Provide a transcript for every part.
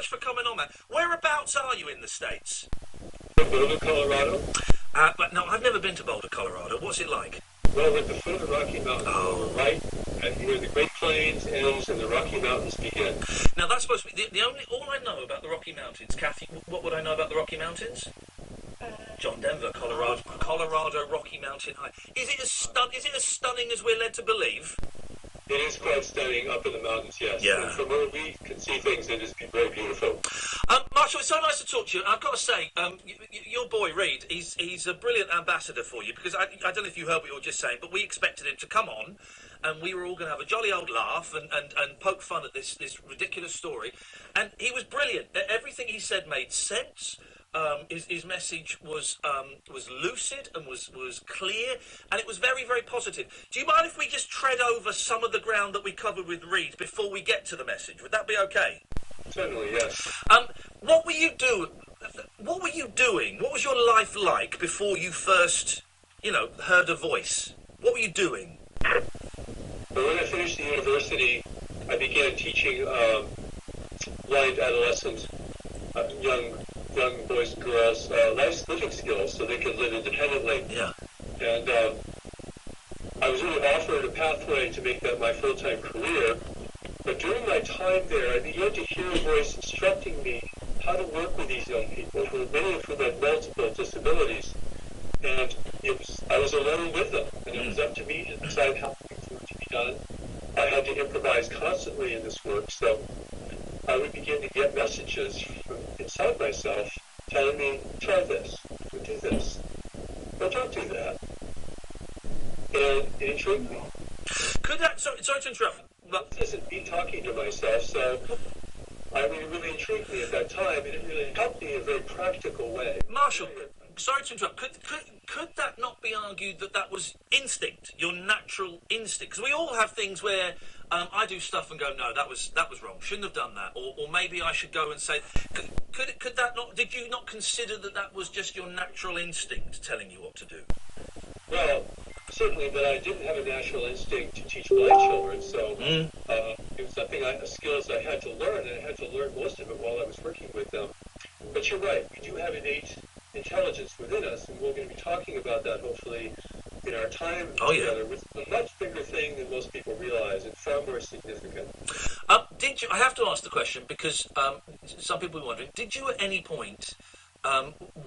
much for coming on, man. Whereabouts are you in the States? Boulder, Colorado. But no, I've never been to Boulder, Colorado. What's it like? Well, at the foot of the Rocky Mountains, right at where the Great Plains ends and the Rocky Mountains begin. Now, that's supposed to be all I know about the Rocky Mountains. Kathy, what would I know about the Rocky Mountains? John Denver, Colorado Rocky Mountain High. Is it as stunning as we're led to believe? It is quite stunning up in the mountains, yes. Yeah. And from where we can see things, it is very beautiful. Marshall, it's so nice to talk to you. I've got to say, your boy Reed, he's a brilliant ambassador for you, because I don't know if you heard what you were just saying, but we expected him to come on, and we were all going to have a jolly old laugh and poke fun at this ridiculous story. And he was brilliant. Everything he said made sense. His message was lucid and was clear, and it was very, very positive. Do you mind if we just tread over some of the ground that we covered with Reed before we get to the message? Would that be okay? Certainly, yes. What were you doing? What was your life like before you first, heard a voice? What were you doing? Well, when I finished the university, I began teaching blind adolescents, young boys and girls, life living skills so they could live independently. Yeah. And I was really offered a pathway to make that my full-time career. But during my time there, I began to hear a voice instructing me how to work with these young people, many of whom had multiple disabilities. And I was alone with them, and it was up to me to decide how things were to be done. I had to improvise constantly in this work, so I would begin to get messages from inside myself telling me, try this, or do this, or don't do that. And it intrigued me. Sorry to interrupt. This isn't me talking to myself, so it really intrigued me at that time, and it really helped me in a very practical way. Marshall, sorry to interrupt. Could that not be argued that was instinct, your natural instinct? Because we all have things where I do stuff and go, no, that was wrong. Shouldn't have done that. Or maybe I should go and say, could that not? Did you not consider that was just your natural instinct telling you what to do? Well, certainly, but I didn't have a natural instinct to teach blind children, so it was something, skills I had to learn, and I had to learn most of it while I was working with them. But you're right, we do have innate intelligence within us, and we're going to be talking about that hopefully in our time together, with a much bigger thing than most people realize, and far more significant. I have to ask the question because some people are wondering, did you at any point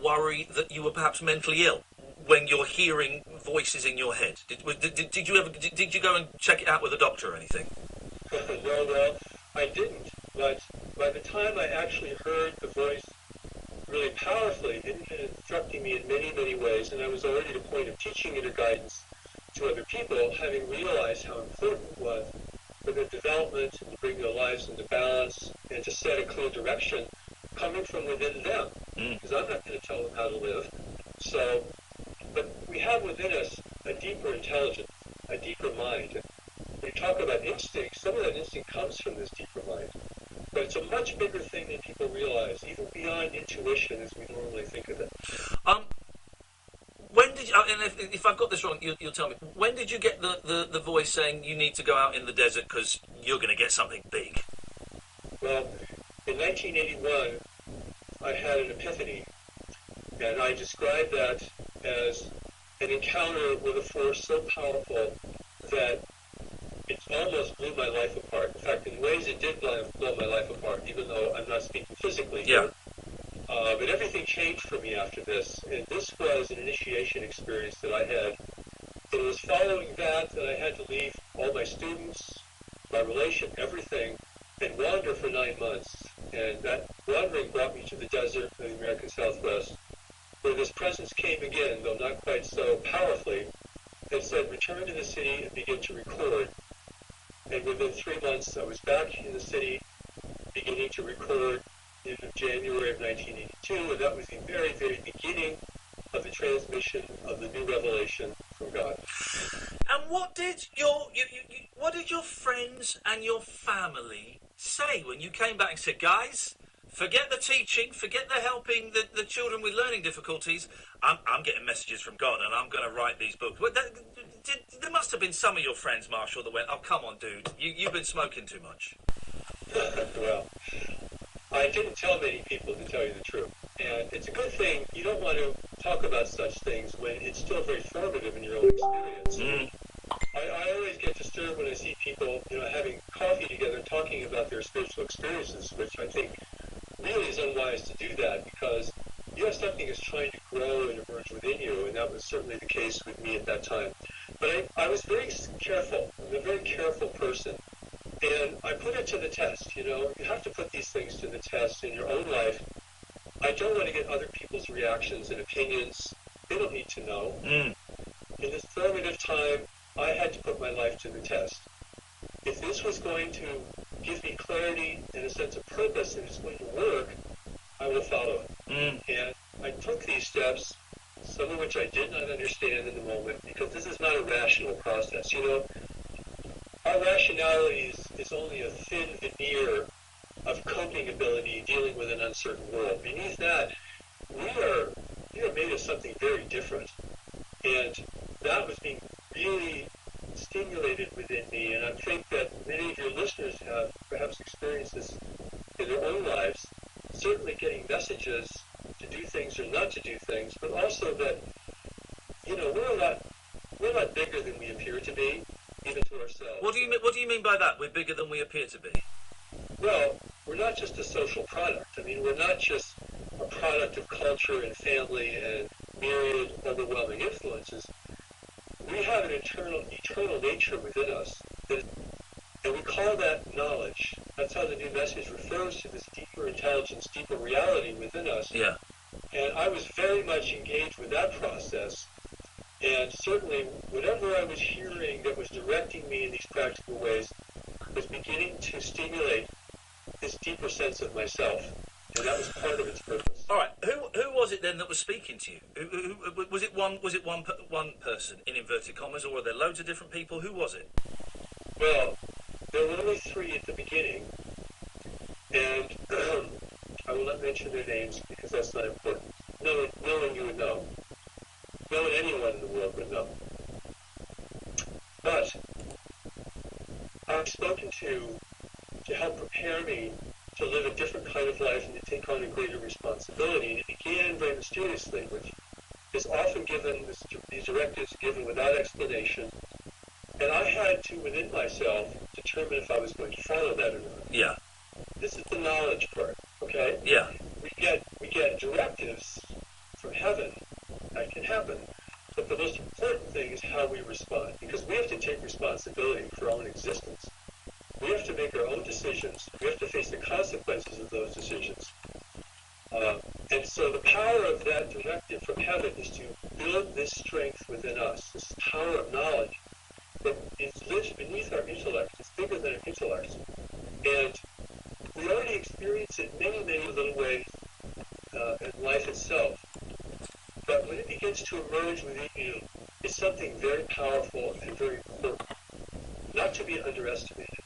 worry that you were perhaps mentally ill when you're hearing voices in your head? Did you go and check it out with a doctor or anything? No, I didn't. But by the time I actually heard the voice really powerfully, it had been instructing me in many, many ways, and I was already at a point of teaching inner guidance to other people, having realized how important it was for their development and to bring their lives into balance and to set a clear direction coming from within them. Because I'm not going to tell them how to live. So, but we have within us a deeper intelligence, a deeper mind. And when you talk about instinct, some of that instinct comes from this deeper mind. But it's a much bigger thing than people realize, even beyond intuition as we normally think of it. When did you, and if I've got this wrong, you'll tell me, when did you get the voice saying you need to go out in the desert because you're going to get something big? Well, in 1981, I had an epiphany, and I described that as an encounter with a force so powerful that it almost blew my life apart. In fact, in ways it did blow my life apart, even though I'm not speaking physically here. But everything changed for me after this, and this was an initiation experience that I had. It was following that I had to leave all my students, my relation, everything, and wander for 9 months. And that wandering brought me to the desert of the American Southwest, where this presence came again, though not quite so powerfully, and said, return to the city and begin to record. And within 3 months, I was back in the city, beginning to record in January of 1982, and that was the very, very beginning of the transmission of the new revelation from God. And what did your friends and your family say when you came back and said, guys, forget the teaching, forget the helping the children with learning difficulties, I'm getting messages from God and I'm going to write these books? There must have been some of your friends, Marshall, that went, oh, come on, dude, you've been smoking too much. Well, I didn't tell many people, to tell you the truth. And it's a good thing. You don't want to talk about such things when it's still very formative in your own experience. I always get disturbed when I see people, having coffee together talking about their spiritual experiences, which I think really is unwise to do that, because something is trying to grow and emerge within you, and that was certainly the case with me at that time. But I was very careful. I'm a very careful person. And I put it to the test, You have to put these things to the test in your own life. I don't want to get other people's reactions and opinions. They don't need to know. In this formative time, I had to put my life to the test. If this was going to give me clarity and a sense of purpose and it's going to work, I will follow it. And I took these steps, some of which I did not understand in the moment, because this is not a rational process. Our rationality is only a thin veneer of coping ability dealing with an uncertain world. Beneath that, we are made of something very different. And that was being really stimulated within me. And I think that many of your listeners have perhaps experienced this in their own lives, certainly getting messages to do things or not to do things, but also that, we're a lot bigger than we appear to be, even to ourselves. What do you mean by that? We're bigger than we appear to be? Well, we're not just a social product. I mean, we're not just a product of culture and family and myriad overwhelming influences. We have an eternal nature within us, and we call that knowledge. That's how the new message refers to this deeper intelligence, deeper reality within us. Yeah. And I was very much engaged with that process. And certainly, whatever I was hearing that was directing me in these practical ways was beginning to stimulate this deeper sense of myself. And that was part of its purpose. All right. Who was it then that was speaking to you? Who was it? One person in inverted commas, or were there loads of different people? Who was it? Well, there were only three at the beginning, and I will not mention their names because that's not important. No one you would know. No one anyone in the world would know. But I've spoken to help prepare me to live a different kind of life and to take on a greater responsibility. And it began very mysteriously, which is often given, these directives given without explanation. And I had to, within myself, determine if I was going to follow that or not. Yeah. This is the knowledge part, okay? Yeah. We get directives from heaven. That can happen. But the most important thing is how we respond, because we have to take responsibility for our own existence. We have to make our own decisions. We have to face the consequences of those decisions. And so the power of that directive from heaven is to build this strength within us, this power of knowledge that lives beneath our intellect. It's bigger than our intellect. And we already experience it in many, many little ways in life itself. But when it begins to emerge within you, it's something very powerful and very important, not to be underestimated.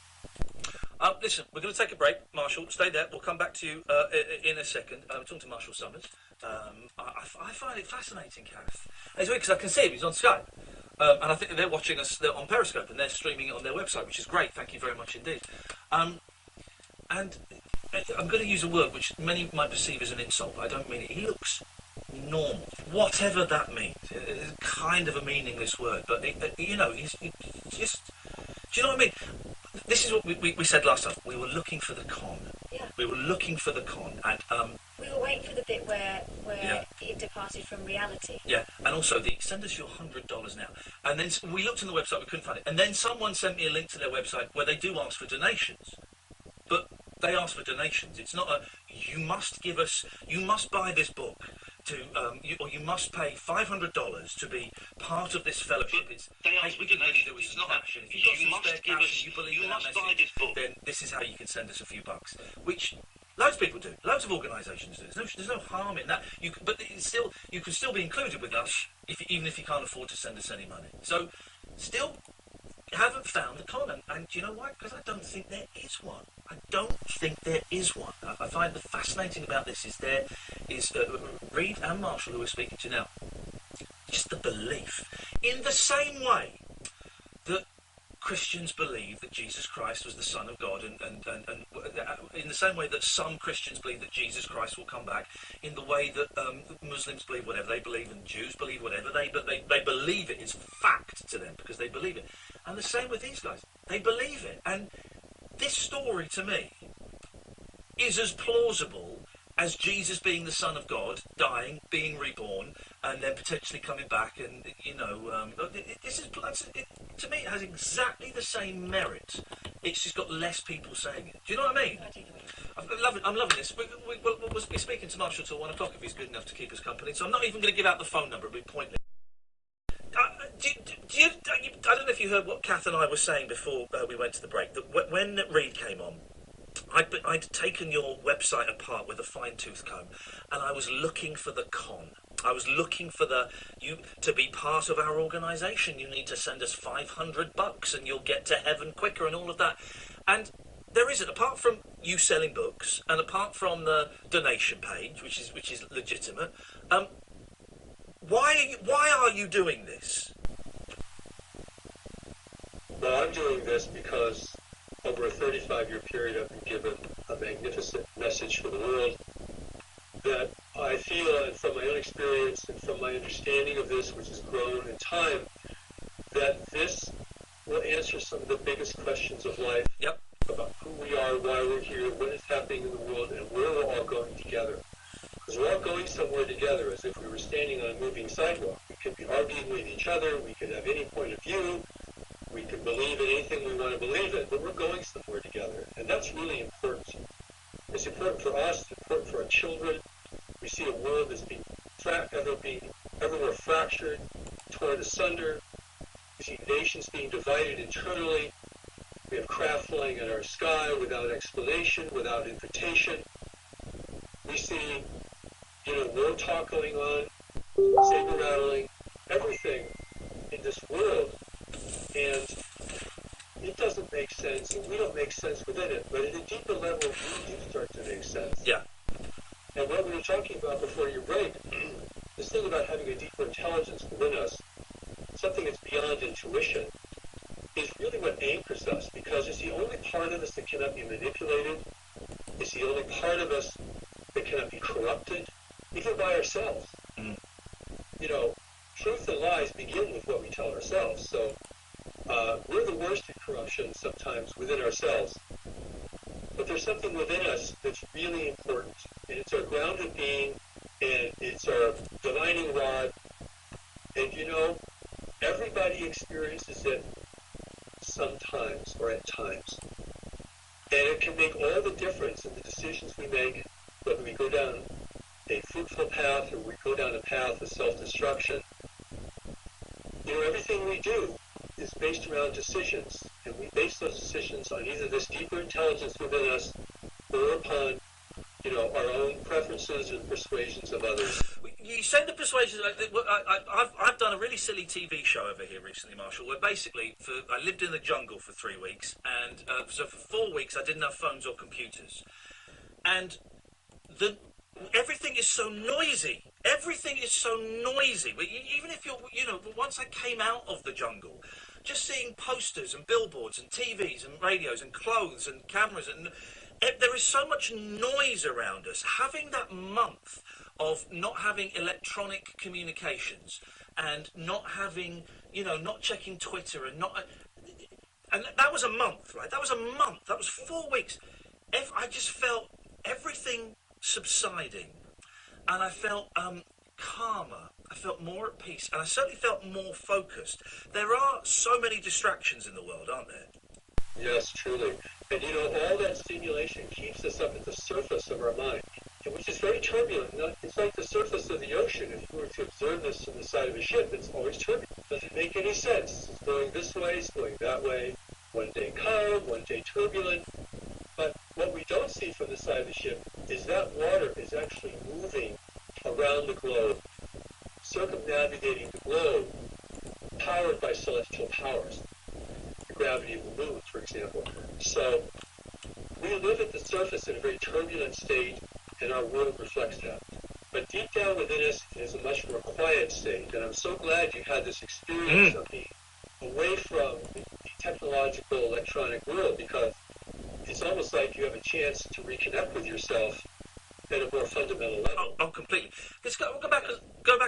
Listen, we're going to take a break. Marshall, stay there. We'll come back to you in a second. I'm talking to Marshall Summers. I find it fascinating, Gareth. It's weird because I can see him. He's on Skype. And I think they're watching us on Periscope and they're streaming it on their website, which is great. Thank you very much indeed. And I'm going to use a word which many might perceive as an insult, but I don't mean it. He looks normal, whatever that means. It's kind of a meaningless word, but he's just. Do you know what I mean? This is what we said last time. We were looking for the con. Yeah. We were looking for the con, and we were waiting for the bit where it departed from reality. Yeah, and also send us your $100 now. And then we looked on the website, we couldn't find it. And then someone sent me a link to their website where they do ask for donations, but they ask for donations. It's not you must buy this book. You must pay $500 to be part of this fellowship. They ask for donations. It's not action. If you've got some spare cash and you believe in that message, then this is how you can send us a few bucks. Which loads of people do. Loads of organisations do. There's no harm in that. But you can still be included with us even if you can't afford to send us any money. So still haven't found the con, and do you know why? Because I don't think there is one. I don't think there is one. I find the fascinating about this is there is Reed and Marshall, who we're speaking to now, just the belief. In the same way that Christians believe that Jesus Christ was the Son of God, and in the same way that some Christians believe that Jesus Christ will come back, in the way that Muslims believe whatever they believe and Jews believe whatever they believe it. It's fact to them because they believe it. And the same with these guys. They believe it. And this story, to me, is as plausible as Jesus being the Son of God, dying, being reborn, and then potentially coming back. And, you know, to me, it has exactly the same merit. It's just got less people saying it. Do you know what I mean? I do. I'm loving this. We're speaking to Marshall till 1 o'clock if he's good enough to keep us company. So I'm not even going to give out the phone number. It'd be pointless. I don't know if you heard what Kath and I were saying before we went to the break. That when Reed came on, I'd taken your website apart with a fine-tooth comb, and I was looking for the con. I was looking for you to be part of our organisation. You need to send us $500 and you'll get to heaven quicker and all of that. And there isn't, apart from you selling books and apart from the donation page, which is legitimate. Why are you doing this? Well, I'm doing this because over a 35-year period I've been given a magnificent message for the world that I feel, and from my own experience and from my understanding of this, which has grown in time, that this will answer some of the biggest questions of life. Yep. About who we are, why we're here, what is happening in the world, and where we're all going together. Because we're all going somewhere together, as if we were standing on a moving sidewalk. We could be arguing with each other, we could have any point of view, we could believe in anything we want to believe in, but we're going somewhere together. And that's really important. It's important for us, it's important for our children. We see a world that's being everywhere fractured, torn asunder. We see nations being divided internally. We have craft flying in our sky without explanation, without invitation. We see, war talk going on, saber rattling, everything in this world. And it doesn't make sense, and we don't make sense within it. But at a deeper level, we do start to make sense. Yeah. And what we were talking about before your break, this thing about having a deeper intelligence within us, something that's beyond intuition, is really what anchors us, because it's the only part of us that cannot be manipulated. It's the only part of us that cannot be corrupted, even by ourselves. Mm. Truth and lies begin with what we tell ourselves. So we're the worst at corruption sometimes within ourselves. But there's something within us that's really important, and it's our grounded being, and it's our divining rod. And everybody experiences it sometimes or at times. And it can make all the difference in the decisions we make, whether we go down a fruitful path or we go down a path of self-destruction. Everything we do is based around decisions, and we base those decisions on either this deeper intelligence within us or upon, our own preferences and persuasions of others. You said the persuasions. I've done a really silly TV show over here recently, Marshall, where basically I lived in the jungle for 3 weeks, and so for 4 weeks I didn't have phones or computers, and everything is so noisy. Everything is so noisy. Even if once I came out of the jungle, just seeing posters and billboards and TVs and radios and clothes and cameras, and there is so much noise around us. Having that month of not having electronic communications and not having, not checking Twitter and that was a month, right? That was a month. That was 4 weeks. I just felt everything subsiding, and I felt calmer. I felt more at peace, and I certainly felt more focused. There are so many distractions in the world, aren't there? Yes, truly. And all that stimulation keeps us up at the surface of our mind, which is very turbulent. It's like the surface of the ocean. If you were to observe this from the side of a ship, it's always turbulent. It doesn't make any sense. It's going this way, it's going that way. One day calm, one day turbulent. But what we don't see from the side of the ship is that water is actually moving around the globe, circumnavigating the globe, powered by celestial powers. The gravity of the moon, for example. So we live at the surface in a very turbulent state, and our world reflects that. But deep down within us is a much more quiet state, and I'm so glad you had this experience of being away from the technological, electronic world, because it's almost like you have a chance to reconnect with yourself at a more fundamental level. Oh, completely. Let's go back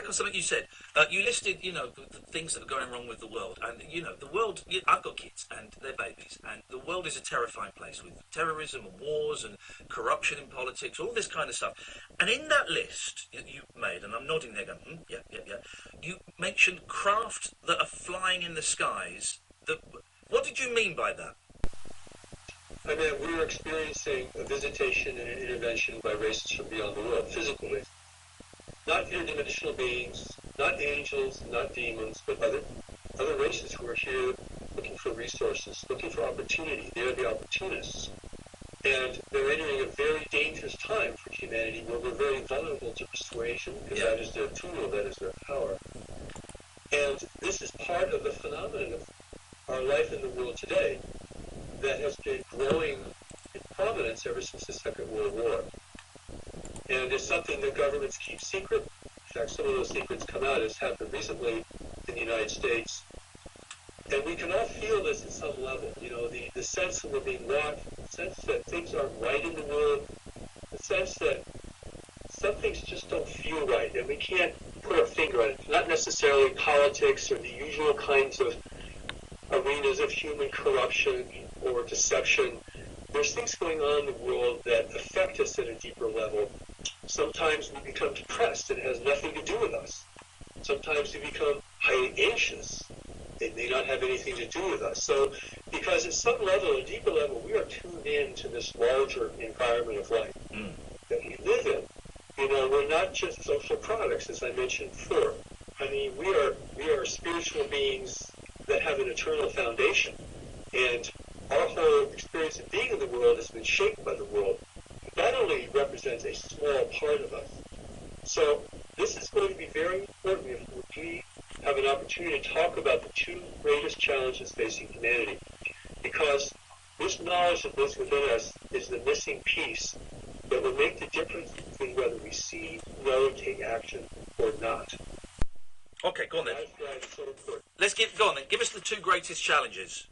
on something you said. You listed, the things that are going wrong with the world, and the world. I've got kids, and they're babies, and the world is a terrifying place with terrorism and wars and corruption in politics, all this kind of stuff. And in that list that you made, and I'm nodding there, going, yeah. You mentioned craft that are flying in the skies. What did you mean by that? I mean, we're experiencing a visitation and an intervention by races from beyond the world, physical races. Not interdimensional beings, not angels, not demons, but other races who are here looking for resources, looking for opportunity. They're the opportunists. And they're entering a very dangerous time for humanity where we're very vulnerable to persuasion, because that is their tool, that is their power. And this is part of the phenomenon of our life in the world today that has been growing in prominence ever since the Second World War. And it's something that governments keep secret. In fact, some of those secrets come out, as happened recently in the United States. And we can all feel this at some level, the sense that we're being watched, the sense that things aren't right in the world, the sense that some things just don't feel right, and we can't put our finger on it. Not necessarily politics or the usual kinds of arenas of human corruption or deception. There's things going on in the world that affect us at a deeper level. Sometimes we become depressed and it has nothing to do with us. Sometimes we become highly anxious. It may not have anything to do with us. So, because at some level, a deeper level, we are tuned in to this larger environment of life that we live in. We're not just social products, as I mentioned before. I mean, we are spiritual beings that have an eternal foundation. And our whole experience of being in the world has been shaped by the world. That only represents a small part of us. So this is going to be very important if we have an opportunity to talk about the two greatest challenges facing humanity. Because this knowledge that lives within us is the missing piece that will make the difference between whether we see, know, and take action or not. Okay, go on then. That's why it's so important. Go on then. Give us the two greatest challenges.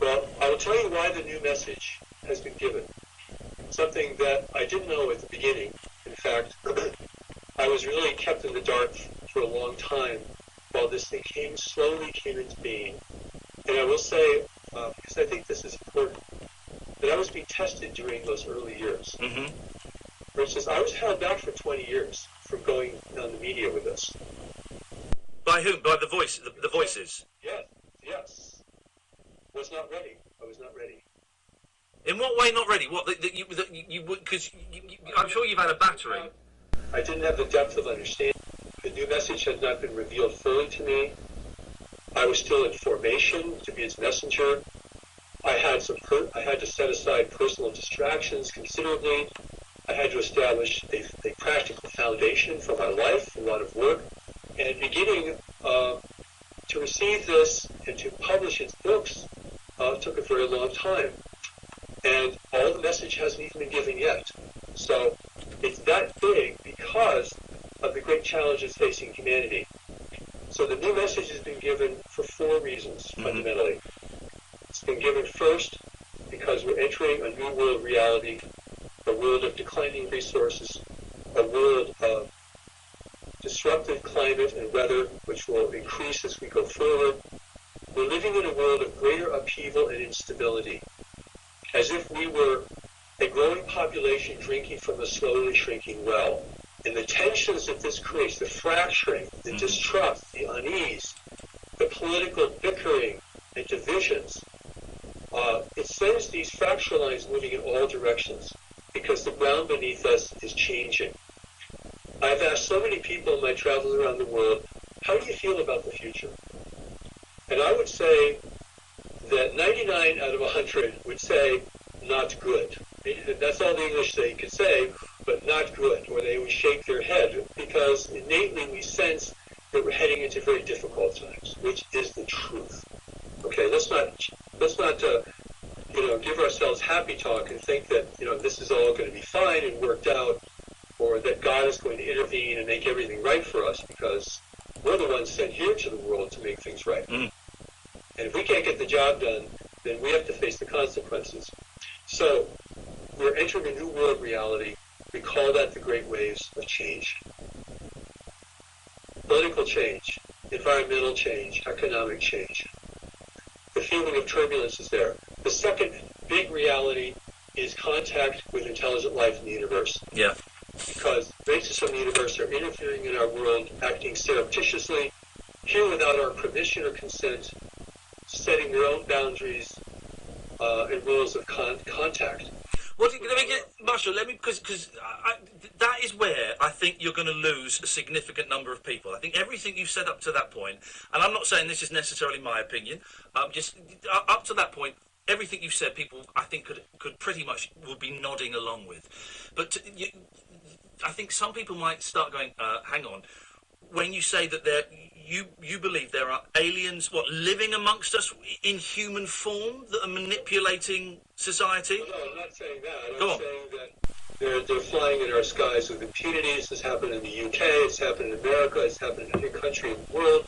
Well, I will tell you why the new message has been given. Something that I didn't know at the beginning. In fact, I was really kept in the dark for a long time while this thing slowly came into being. And I will say, because I think this is important, that I was being tested during those early years. Mm-hmm. For instance, I was held back for 20 years from going on the media with this. By whom? By the voices? Yes. I was not ready. In what way not ready? What, because I'm sure you've had a battering. I didn't have the depth of understanding. The new message had not been revealed fully to me. I was still in formation to be its messenger. I had to set aside personal distractions considerably. I had to establish a practical foundation for my life, a lot of work. And beginning to receive this and to publish its books took a very long time. And all the message hasn't even been given yet. So it's that big because of the great challenges facing humanity. So the new message has been given for four reasons, fundamentally. It's been given first because we're entering a new world reality, a world of declining resources, a world of disrupted climate and weather, which will increase as we go forward. We're living in a world of greater upheaval and instability, as if we were a growing population drinking from a slowly shrinking well. And the tensions that this creates, the fracturing, the distrust, the unease, the political bickering and divisions, it sends these fracture lines moving in all directions because the ground beneath us is changing. I've asked so many people in my travels around the world, how do you feel about the future? And I would say that 99 out of 100 would say, not good. That's all the English they could say, but not good, or they would shake their head, because innately we sense that we're heading into very difficult times, which is the truth. Okay, let's not give ourselves happy talk and think that this is all going to be fine and worked out, or that God is going to intervene and make everything right for us, because we're the ones sent here to the world to make things right. And if we can't get the job done, then we have to face the consequences. So we're entering a new world reality. We call that the great waves of change. Political change, environmental change, economic change. The feeling of turbulence is there. The second big reality is contact with intelligent life in the universe. Yeah. Because races from the universe are interfering in our world, acting surreptitiously, here without our permission or consent, setting their own boundaries and rules of contact. Well, let me get, Marshall, because that is where I think you're going to lose a significant number of people. I think everything you've said up to that point, and I'm not saying this is necessarily my opinion, just up to that point, everything you've said, people, I think, could pretty much would be nodding along with. But I think some people might start going, hang on, when you say that you believe there are aliens, living amongst us in human form that are manipulating society? No, I'm not saying that. Go I'm on. saying that they're flying in our skies with impunity. This has happened in the UK. It's happened in America. It's happened in every country in the world.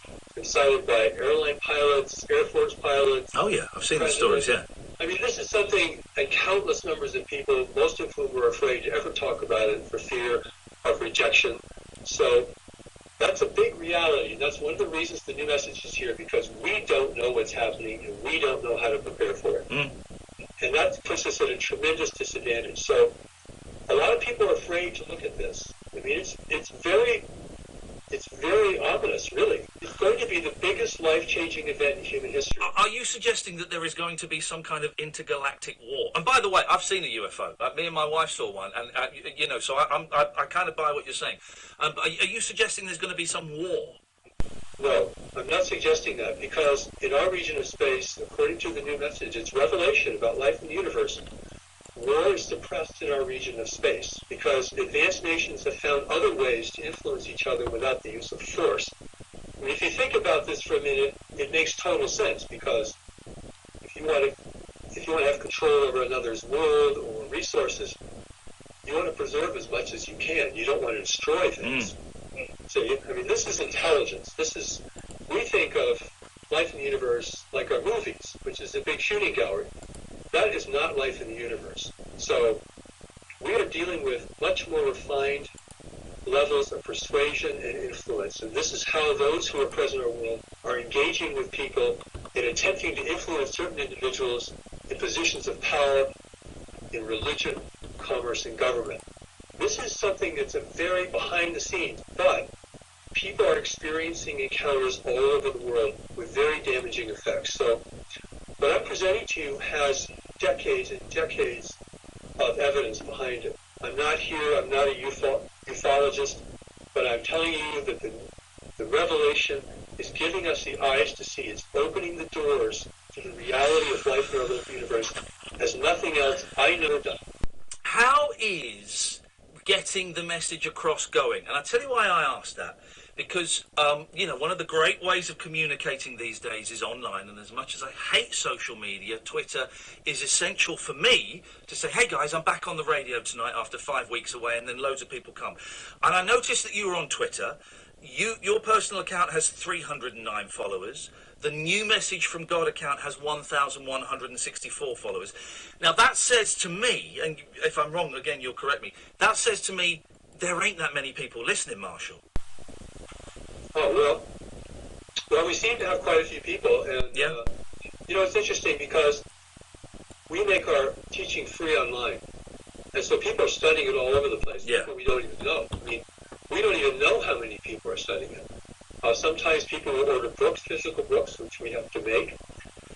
It's been cited by airline pilots, Air Force pilots. Oh, yeah. I've seen the stories, yeah. I mean, this is something that countless numbers of people, most of whom were afraid to ever talk about it for fear of rejection. So that's a big reality. That's one of the reasons the new message is here, because we don't know what's happening and we don't know how to prepare for it. And that puts us at a tremendous disadvantage. So a lot of people are afraid to look at this. I mean, it's very ominous, really. It's going to be the biggest life-changing event in human history. Are you suggesting that there is going to be some kind of intergalactic war? And by the way, I've seen a UFO. Me and my wife saw one, and so I kind of buy what you're saying. But are you suggesting there's going to be some war? No, I'm not suggesting that, because in our region of space, according to the new message, it's revelation about life in the universe. War is suppressed in our region of space because advanced nations have found other ways to influence each other without the use of force. I mean, if you think about this for a minute, it makes total sense, because if you want to have control over another's world or resources, you want to preserve as much as you can. You don't want to destroy things. So, this is intelligence. We think of life in the universe like our movies, which is a big shooting gallery. That is not life in the universe. So we are dealing with much more refined levels of persuasion and influence. And this is how those who are present in our world are engaging with people in attempting to influence certain individuals in positions of power in religion, commerce, and government. This is something that's a very behind the scenes, but people are experiencing encounters all over the world with very damaging effects. So what I'm presenting to you has decades and decades of evidence behind it. I'm not a ufologist, but I'm telling you that the revelation is giving us the eyes to see. It's opening the doors to the reality of life in our little universe as nothing else I know done. How is getting the message across going? And I'll tell you why I asked that. Because, one of the great ways of communicating these days is online. And as much as I hate social media, Twitter is essential for me to say, hey, guys, I'm back on the radio tonight after 5 weeks away, and then loads of people come. And I noticed that you were on Twitter. Your personal account has 309 followers. The New Message from God account has 1,164 followers. Now, that says to me, and if I'm wrong, again, you'll correct me, that says to me there ain't that many people listening, Marshall. Oh, well, we seem to have quite a few people, and, yeah. It's interesting because we make our teaching free online, and so people are studying it all over the place. Yeah. We don't even know. I mean, we don't even know how many people are studying it. Sometimes people will order books, physical books, which we have to make.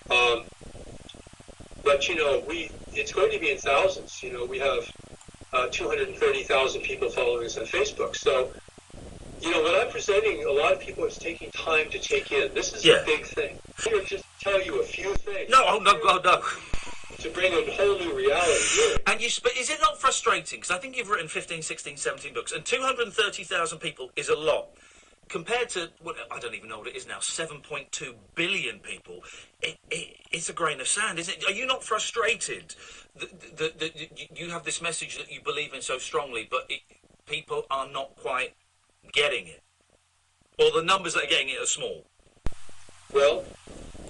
But, it's going to be in thousands. We have 230,000 people following us on Facebook, so what I'm presenting, a lot of people is taking time to take in. This is a big thing. I'm going to just tell you a few things. No. To bring a whole new reality, really. But is it not frustrating? Because I think you've written 15, 16, 17 books, and 230,000 people is a lot. Compared to, I don't even know what it is now, 7.2 billion people, it's a grain of sand, isn't it? Are you not frustrated that you have this message that you believe in so strongly, but people are not quite getting it? Or the numbers that are getting it are small? Well,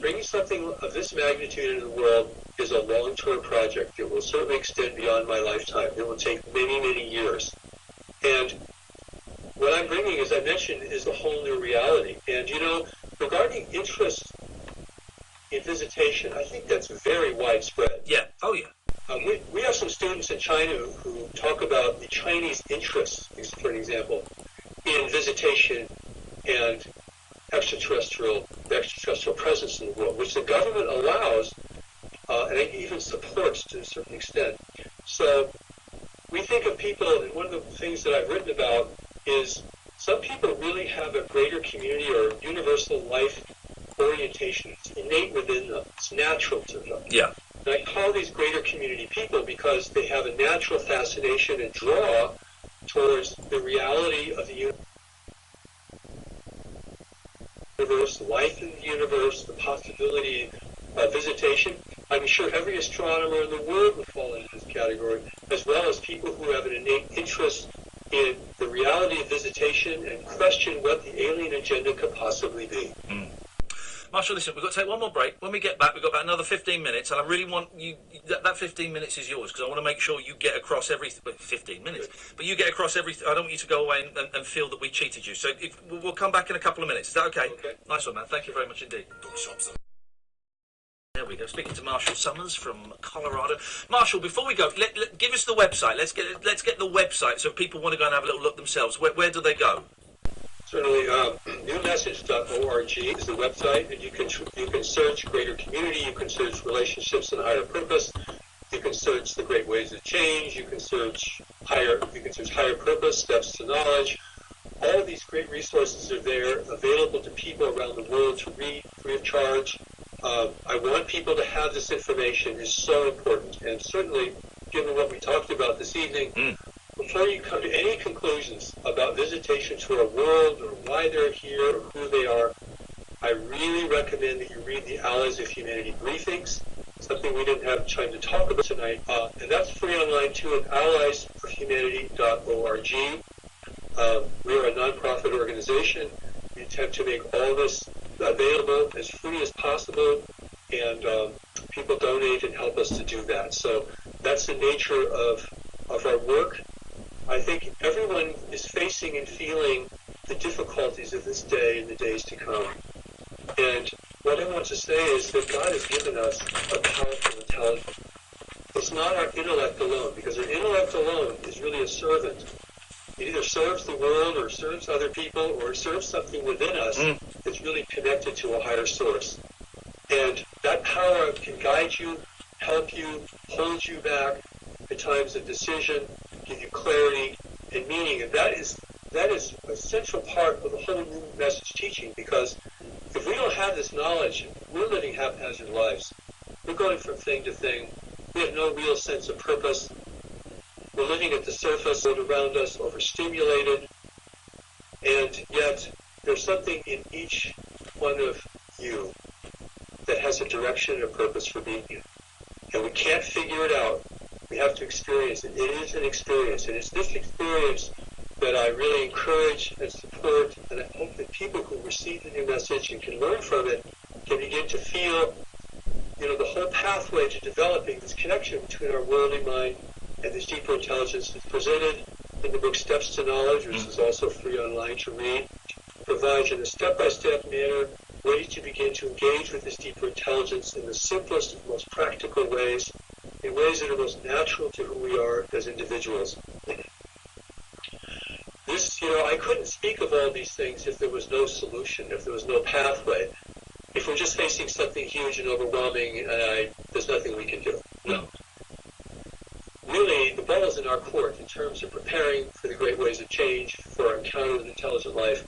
bringing something of this magnitude into the world is a long-term project. It will certainly extend beyond my lifetime. It will take many, many years. And what I'm bringing, as I mentioned, is a whole new reality. And, regarding interest in visitation, I think that's very widespread. Yeah. Oh, yeah. We have some students in China who talk about the Chinese interest, for an example, in visitation and extraterrestrial presence in the world, which the government allows and even supports to a certain extent. So we think of people, and one of the things that I've written about is some people really have a greater community or universal life orientation. It's innate within them. It's natural to them. Yeah. And I call these greater community people because they have a natural fascination and draw towards the reality of the universe, life in the universe, the possibility of visitation. I'm sure every astronomer in the world would fall into this category, as well as people who have an innate interest in the reality of visitation and question what the alien agenda could possibly be. Marshall, listen, we've got to take one more break. When we get back, we've got about another 15 minutes, and I really want you, that 15 minutes is yours, because I want to make sure you get across 15 minutes, but you get across everything. I don't want you to go away and feel that we cheated you. So we'll come back in a couple of minutes. Is that okay? Okay. Nice one, man. Thank you very much indeed. There we go. Speaking to Marshall Summers from Colorado. Marshall, before we go, give us the website. Let's get the website, so if people want to go and have a little look themselves. Where do they go? Certainly, newmessage.org is the website, and you can search greater community, you can search relationships and higher purpose, you can search the great ways of change, you can search higher purpose, steps to knowledge. All of these great resources are there, available to people around the world to read free of charge. I want people to have this information. It's so important, and certainly, given what we talked about this evening. Before you come to any conclusions about visitation to our world or why they're here or who they are, I really recommend that you read the Allies of Humanity briefings, something we didn't have time to talk about tonight. And that's free online too at alliesofhumanity.org. We are a nonprofit organization. We attempt to make all this available as free as possible, and people donate and help us to do that. So that's the nature of our work. I think everyone is facing and feeling the difficulties of this day and the days to come. And what I want to say is that God has given us a powerful intelligence. It's not our intellect alone, because our intellect alone is really a servant. It either serves the world or serves other people or serves something within us that's really connected to a higher source. And that power can guide you, help you, hold you back at times of decision, give you clarity and meaning. And that is a central part of the whole new message teaching, because if we don't have this knowledge, we're living haphazard lives. We're going from thing to thing. We have no real sense of purpose. We're living at the surface world around us, overstimulated. And yet, there's something in each one of you that has a direction and a purpose for being here. And we can't figure it out. We have to experience it. It is an experience, and it's this experience that I really encourage and support, and I hope that people who receive the new message and can learn from it can begin to feel, the whole pathway to developing this connection between our worldly mind and this deeper intelligence that's presented in the book Steps to Knowledge, which is also free online to read. It provides in a step-by-step manner ways to begin to engage with this deeper intelligence in the simplest, most practical ways, in ways that are most natural to who we are as individuals. This, I couldn't speak of all these things if there was no solution, if there was no pathway. If we're just facing something huge and overwhelming, there's nothing we can do. No. Really, the ball is in our court in terms of preparing for the great ways of change, for our encounter with intelligent life,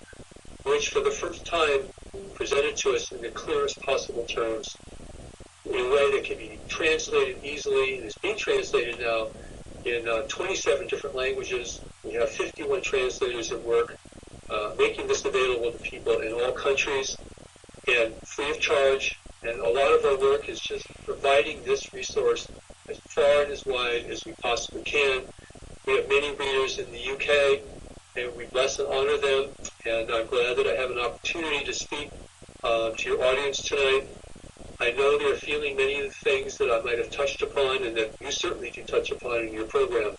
which for the first time presented to us in the clearest possible terms, in a way that can be translated easily, and is being translated now in 27 different languages. We have 51 translators at work, making this available to people in all countries and free of charge. And a lot of our work is just providing this resource as far and as wide as we possibly can. We have many readers in the UK, and we bless and honor them. And I'm glad that I have an opportunity to speak to your audience tonight. I know they're feeling many of the things that I might have touched upon and that you certainly do touch upon in your program.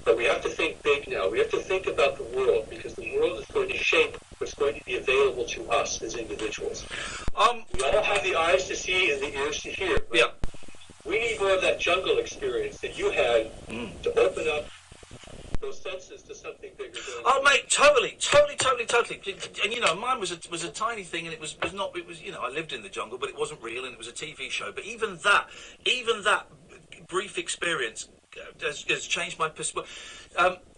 But we have to think big now. We have to think about the world, because the world is going to shape what's going to be available to us as individuals. We all have the eyes to see and the ears to hear. Right? Yeah. We need more of that jungle experience that you had to open up those senses to something bigger. Oh, mate, totally. And you know, mine was a tiny thing, and it was not. It was, you know, I lived in the jungle, but it wasn't real, and it was a TV show. But even that brief experience has changed my perspective.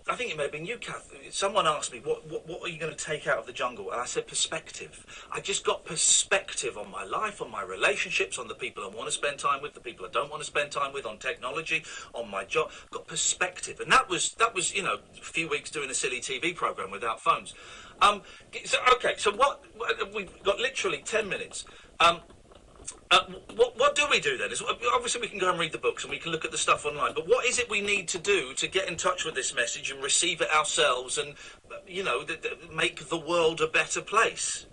I think it may have been you, Kath. Someone asked me, what are you going to take out of the jungle? And I said, perspective. I just got perspective on my life, on my relationships, on the people I want to spend time with, the people I don't want to spend time with, on technology, on my job. Got perspective. And that was you know, a few weeks doing a silly TV program without phones. So what we've got literally 10 minutes. What do we do then? Obviously, we can go and read the books and we can look at the stuff online. But what is it we need to do to get in touch with this message and receive it ourselves, and you know, make the world a better place?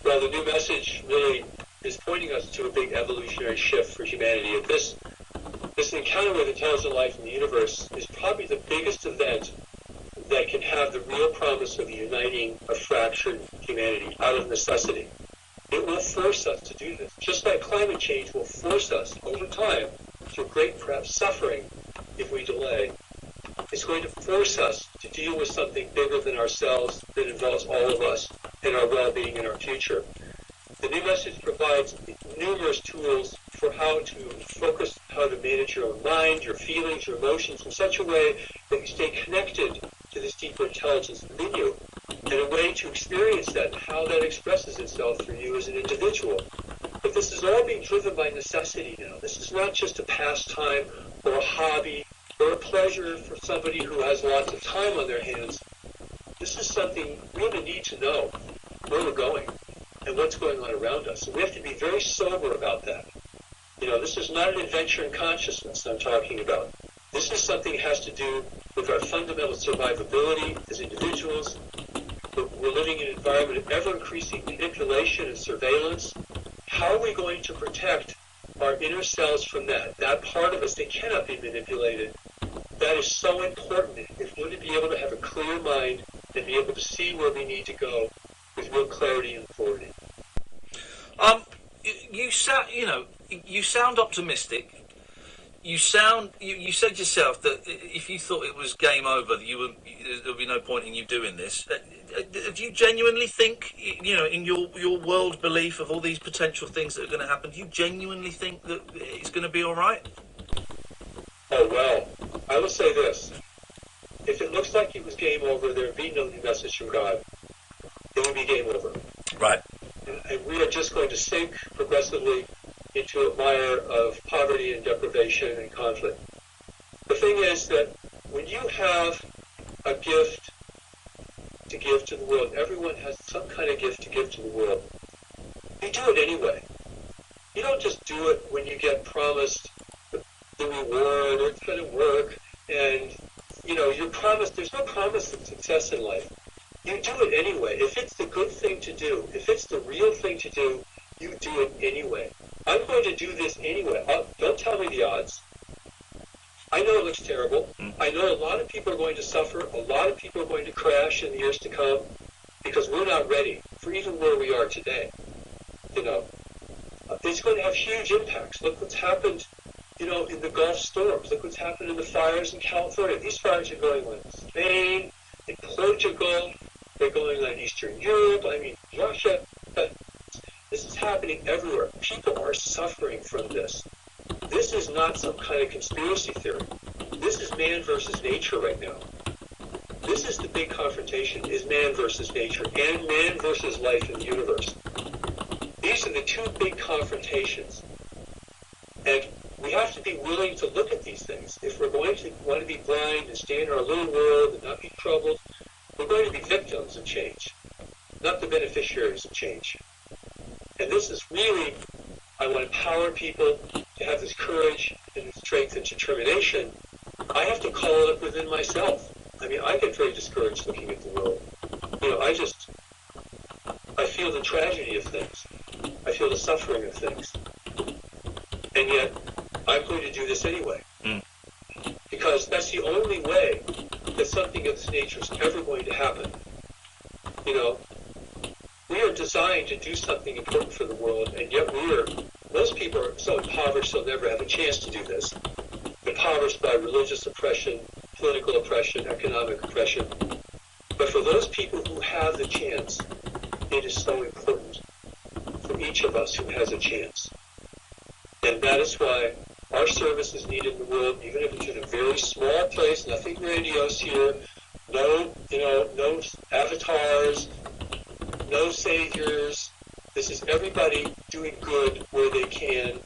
Well, the new message really is pointing us to a big evolutionary shift for humanity. And this encounter with intelligent life in the universe is probably the biggest event that can have the real promise of uniting a fractured humanity out of necessity. It will force us to do this. Just like climate change will force us over time to great, perhaps, suffering if we delay. It's going to force us to deal with something bigger than ourselves that involves all of us and our well-being and our future. The new message provides numerous tools for how to focus, how to manage your own mind, your feelings, your emotions in such a way that you stay connected to this deeper intelligence within you, and a way to experience that and how that expresses itself for you as an individual. But this is all being driven by necessity now. This is not just a pastime or a hobby or a pleasure for somebody who has lots of time on their hands. This is something we have a need to know where we're going and what's going on around us. And we have to be very sober about that. You know, this is not an adventure in consciousness I'm talking about. This is something that has to do with our fundamental survivability as individuals. We're living in an environment of ever-increasing manipulation and surveillance. How are we going to protect our inner selves from that? That part of us that cannot be manipulated. That is so important if we're to be able to have a clear mind and be able to see where we need to go with real clarity and authority. You sound optimistic. You said yourself that if you thought it was game over, there'd be no point in you doing this. Do you genuinely think, you know, in your world belief of all these potential things that are going to happen, do you genuinely think that it's going to be all right? Oh, well, I will say this. If it looks like it was game over, there would be no new message from God. It would be game over. Right. And we are just going to sink progressively into a mire of poverty and deprivation and conflict. The thing is that when you have a gift to give to the world, everyone has some kind of gift to give to the world. You do it anyway. You don't just do it when you get promised the reward or it's going to work and, you know, you're promised, there's no promise of success in life. You do it anyway. If it's the good thing to do, if it's the real thing to do, you do it anyway. I'm going to do this anyway. Don't tell me the odds. I know it looks terrible. I know a lot of people are going to suffer. A lot of people are going to crash in the years to come because we're not ready for even where we are today. You know, it's going to have huge impacts. Look what's happened, you know, in the Gulf storms. Look what's happened in the fires in California. These fires are going on in Spain, in Portugal. They're going on in Eastern Europe. I mean, Russia. This is happening everywhere. People are suffering from this. This is not some kind of conspiracy theory. This is man versus nature right now. This is the big confrontation, is man versus nature and man versus life in the universe. These are the two big confrontations. And we have to be willing to look at these things. If we're going to want to be blind and stay in our little world and not be troubled, we're going to be victims of change, not the beneficiaries of change. And this is really, I want to empower people to have this courage and strength and determination. I have to call it up within myself. I mean, I get very discouraged looking at the world. You know, I feel the tragedy of things. I feel the suffering of things. And yet, I'm going to do this anyway. Because that's the only way that something of this nature is ever going to happen. You know, we are designed to do something important for the world, and yet most people are so impoverished they'll never have a chance to do this. Impoverished by religious oppression, political oppression, economic oppression. But for those people who have the chance, it is so important for each of us who has a chance. And that is why our service is needed in the world, even if it's in a very small place, nothing grandiose here, no avatars, no saviors. This is everybody doing good where they can.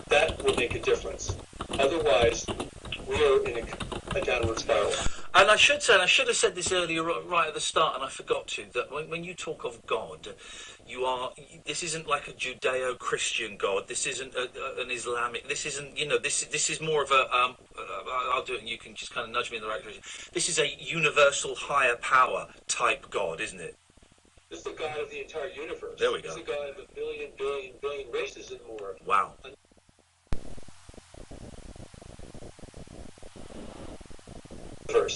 That will make a difference. Otherwise, we are in a downward spiral. And I should have said this earlier, right at the start, and I forgot to, that when you talk of God, this isn't like a Judeo-Christian God, this isn't an Islamic, this isn't, this is more of a, I'll do it and you can just kind of nudge me in the right direction. This is a universal higher power type God, isn't it? This is the God of the entire universe. There we go. This is the God of a billion races and more. Wow.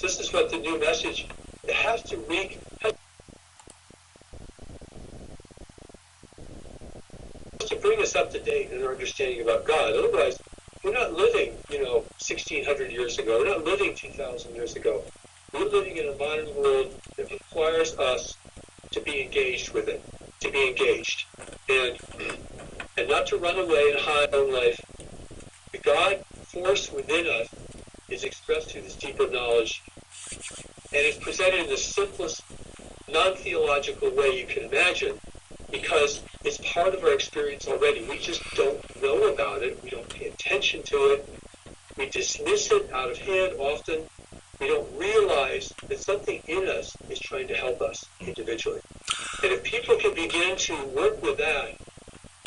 This is what the new message, it has to bring us up to date in our understanding about God. Otherwise, we're not living, 1,600 years ago. We're not living 2,000 years ago. We're living in a modern world that requires us to be engaged with it, to be engaged, and not to run away and hide our own life. The God force within us is expressed through this deeper knowledge, and it's presented in the simplest, non-theological way you can imagine, because it's part of our experience already. We just don't know about it. We don't pay attention to it. We dismiss it out of hand often. We don't realize that something in us is trying to help us individually. And if people can begin to work with that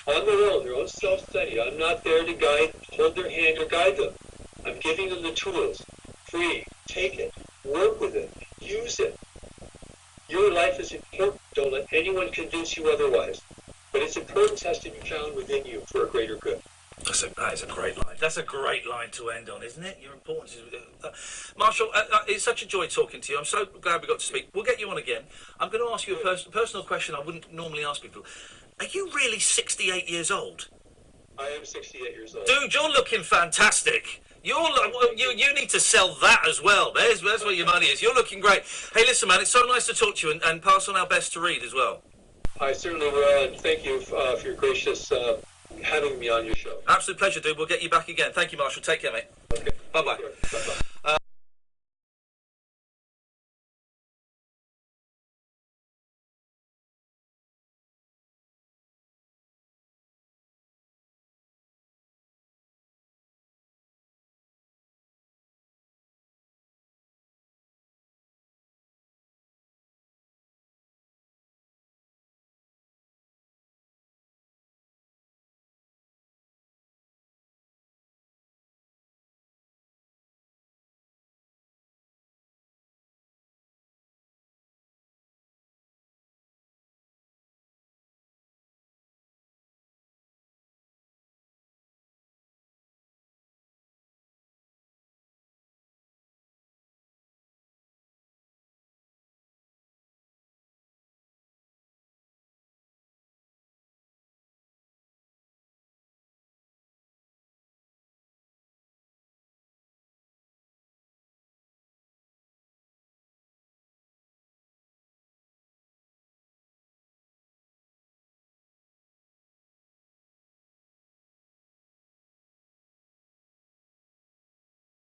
on their own self-study, I'm not there to hold their hand or guide them. I'm giving them the tools. Free. Take it. Work with it. Use it. Your life is important. Don't let anyone convince you otherwise. But its importance has to be found within you for a greater good. That is a great line. That's a great line to end on, isn't it? Your importance is... Marshall, it's such a joy talking to you. I'm so glad we got to speak. We'll get you on again. I'm going to ask you a personal question I wouldn't normally ask people. Are you really 68 years old? I am 68 years old. Dude, you're looking fantastic. You need to sell that as well. There's where your money is. You're looking great. Hey, listen, man, it's so nice to talk to you and pass on our best to Reed as well. I certainly will, and thank you for your gracious having me on your show. Absolute pleasure, dude. We'll get you back again. Thank you, Marshall. Take care, mate. Okay. Bye-bye. Bye-bye.